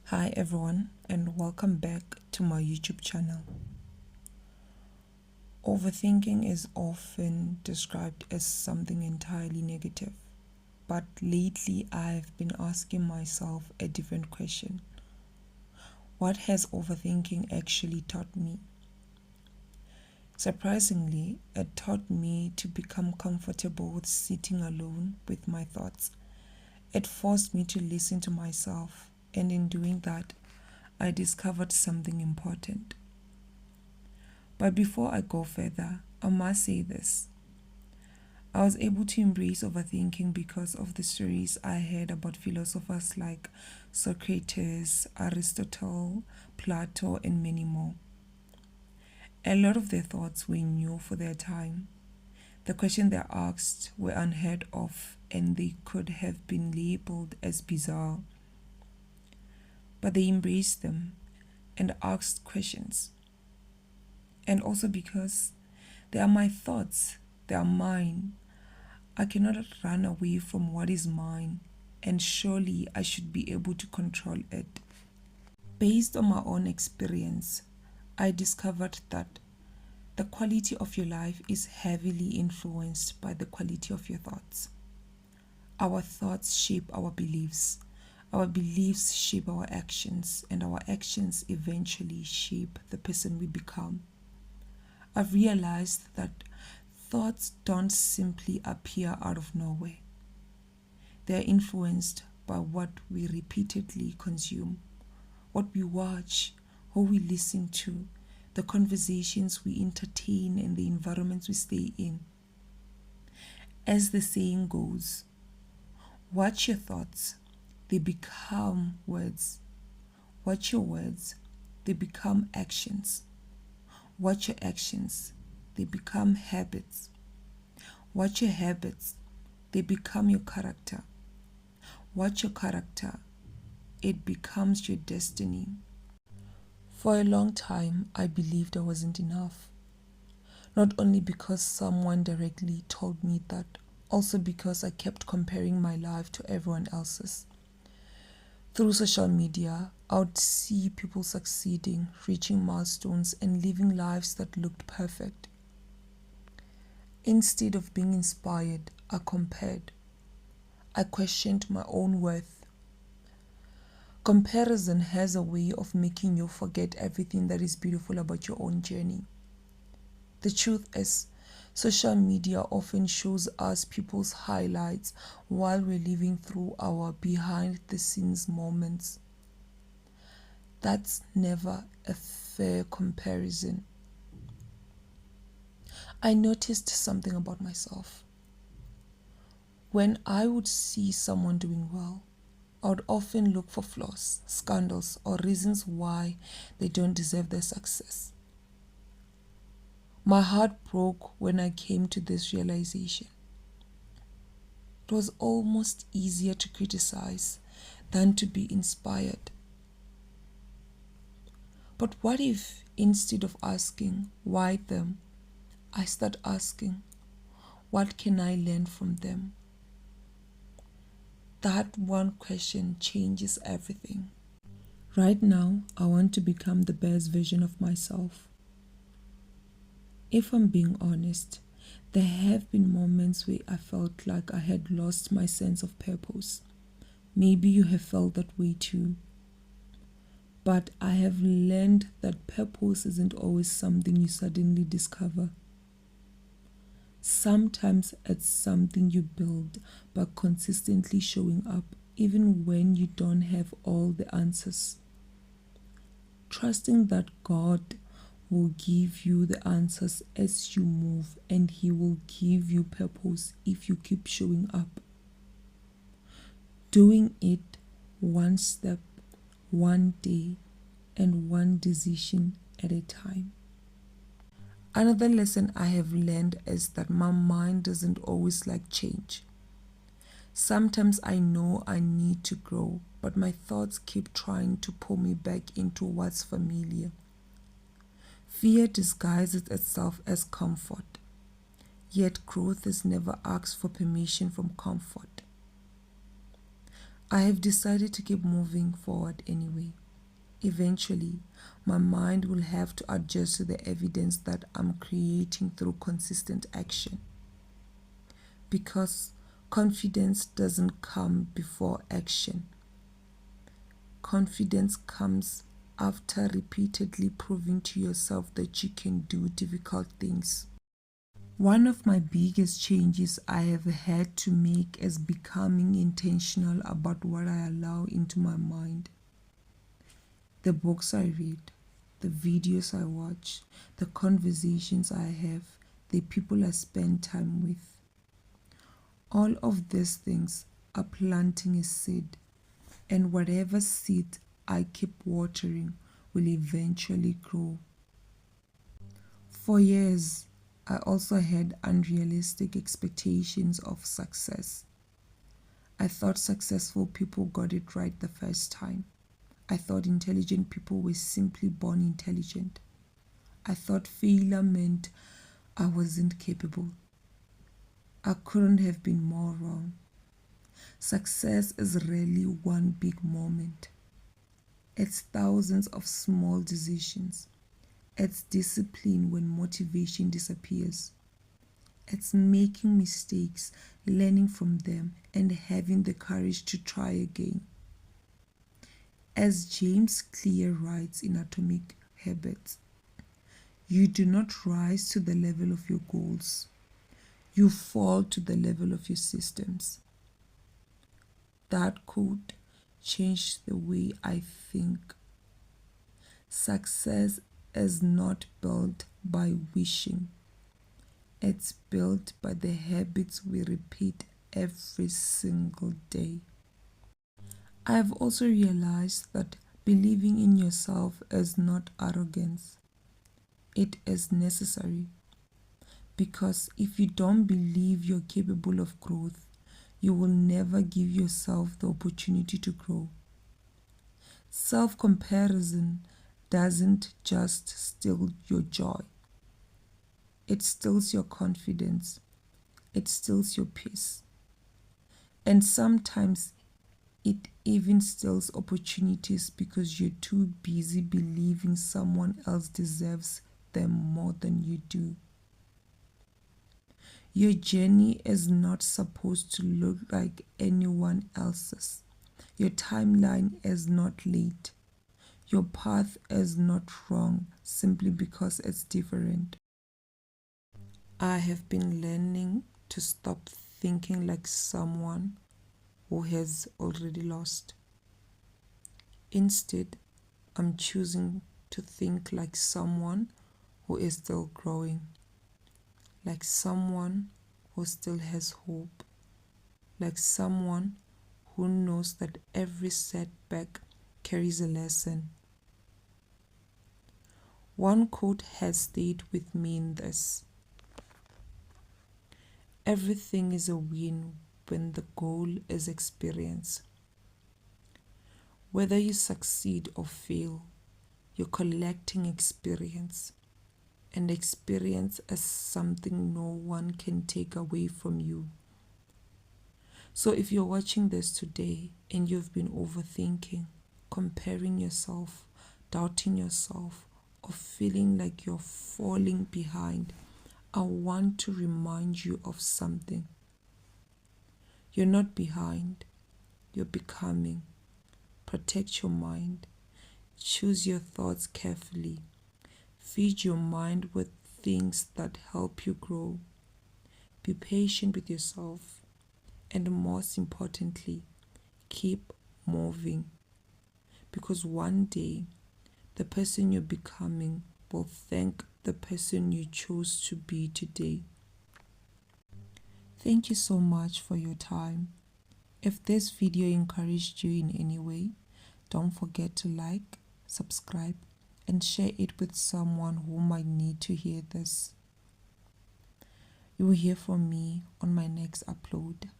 Hi everyone, and welcome back to my YouTube channel. Overthinking is often described as something entirely negative, but lately I've been asking myself a different question. What has overthinking actually taught me? Surprisingly, it taught me to become comfortable with sitting alone with my thoughts. It forced me to listen to myself, and in doing that, I discovered something important. But before I go further, I must say this. I was able to embrace overthinking because of the stories I heard about philosophers like Socrates, Aristotle, Plato, and many more. A lot of their thoughts were new for their time. The questions they asked were unheard of and they could have been labeled as bizarre. But they embraced them and asked questions. And also because they are my thoughts, they are mine. I cannot run away from what is mine, and surely I should be able to control it. Based on my own experience, I discovered that the quality of your life is heavily influenced by the quality of your thoughts. Our thoughts shape our beliefs shape our actions, and our actions eventually shape the person we become. I've realized that thoughts don't simply appear out of nowhere. They are influenced by what we repeatedly consume, what we watch, who we listen to, the conversations we entertain, and the environments we stay in. As the saying goes, watch your thoughts, they become words. Watch your words, they become actions. Watch your actions, they become habits. Watch your habits, they become your character. Watch your character, it becomes your destiny. For a long time, I believed I wasn't enough. Not only because someone directly told me that, also because I kept comparing my life to everyone else's. Through social media, I would see people succeeding, reaching milestones, and living lives that looked perfect. Instead of being inspired, I compared. I questioned my own worth. Comparison has a way of making you forget everything that is beautiful about your own journey. The truth is, social media often shows us people's highlights while we're living through our behind the scenes moments. That's never a fair comparison. I noticed something about myself. When I would see someone doing well, I would often look for flaws, scandals, or reasons why they don't deserve their success. My heart broke when I came to this realization. It was almost easier to criticize than to be inspired. But what if, instead of asking, why them, I start asking, what can I learn from them? That one question changes everything. Right now, I want to become the best version of myself. If I'm being honest, there have been moments where I felt like I had lost my sense of purpose. Maybe you have felt that way too. But I have learned that purpose isn't always something you suddenly discover. Sometimes it's something you build by consistently showing up, even when you don't have all the answers. Trusting that God will give you the answers as you move, and He will give you purpose if you keep showing up. Doing it one step, one day, and one decision at a time. Another lesson I have learned is that my mind doesn't always like change. Sometimes I know I need to grow, but my thoughts keep trying to pull me back into what's familiar. Fear disguises itself as comfort, yet growth is never asked for permission from comfort. I have decided to keep moving forward anyway. Eventually, my mind will have to adjust to the evidence that I'm creating through consistent action. Because confidence doesn't come before action. Confidence comes after repeatedly proving to yourself that you can do difficult things. One of my biggest changes I have had to make is becoming intentional about what I allow into my mind. The books I read, the videos I watch, the conversations I have, the people I spend time with. All of these things are planting a seed, and whatever seed I keep watering will eventually grow. For years, I also had unrealistic expectations of success. I thought successful people got it right the first time. I thought intelligent people were simply born intelligent. I thought failure meant I wasn't capable. I couldn't have been more wrong. Success is rarely one big moment. It's thousands of small decisions. It's discipline when motivation disappears. It's making mistakes, learning from them, and having the courage to try again. As James Clear writes in Atomic Habits, you do not rise to the level of your goals. You fall to the level of your systems. That quote changed the way I think. Success is not built by wishing. It's built by the habits we repeat every single day. I have also realized that believing in yourself is not arrogance. It is necessary. Because if you don't believe you're capable of growth, you will never give yourself the opportunity to grow. Self-comparison doesn't just steal your joy. It steals your confidence. It steals your peace. And sometimes it even steals opportunities because you're too busy believing someone else deserves them more than you do. Your journey is not supposed to look like anyone else's. Your timeline is not late. Your path is not wrong simply because it's different. I have been learning to stop thinking like someone who has already lost. Instead, I'm choosing to think like someone who is still growing, like someone who still has hope, like someone who knows that every setback carries a lesson. One quote has stayed with me in this: everything is a win when the goal is experience. Whether you succeed or fail, you're collecting experience. And experience is something no one can take away from you. So if you're watching this today and you've been overthinking, comparing yourself, doubting yourself, or feeling like you're falling behind, I want to remind you of something. You're not behind, you're becoming. Protect your mind. Choose your thoughts carefully. Feed your mind with things that help you grow. Be patient with yourself. And most importantly, keep moving. Because one day, the person you're becoming will thank the person you chose to be today. Thank you so much for your time. If this video encouraged you in any way, don't forget to like, subscribe, and share it with someone who might need to hear this. You will hear from me on my next upload.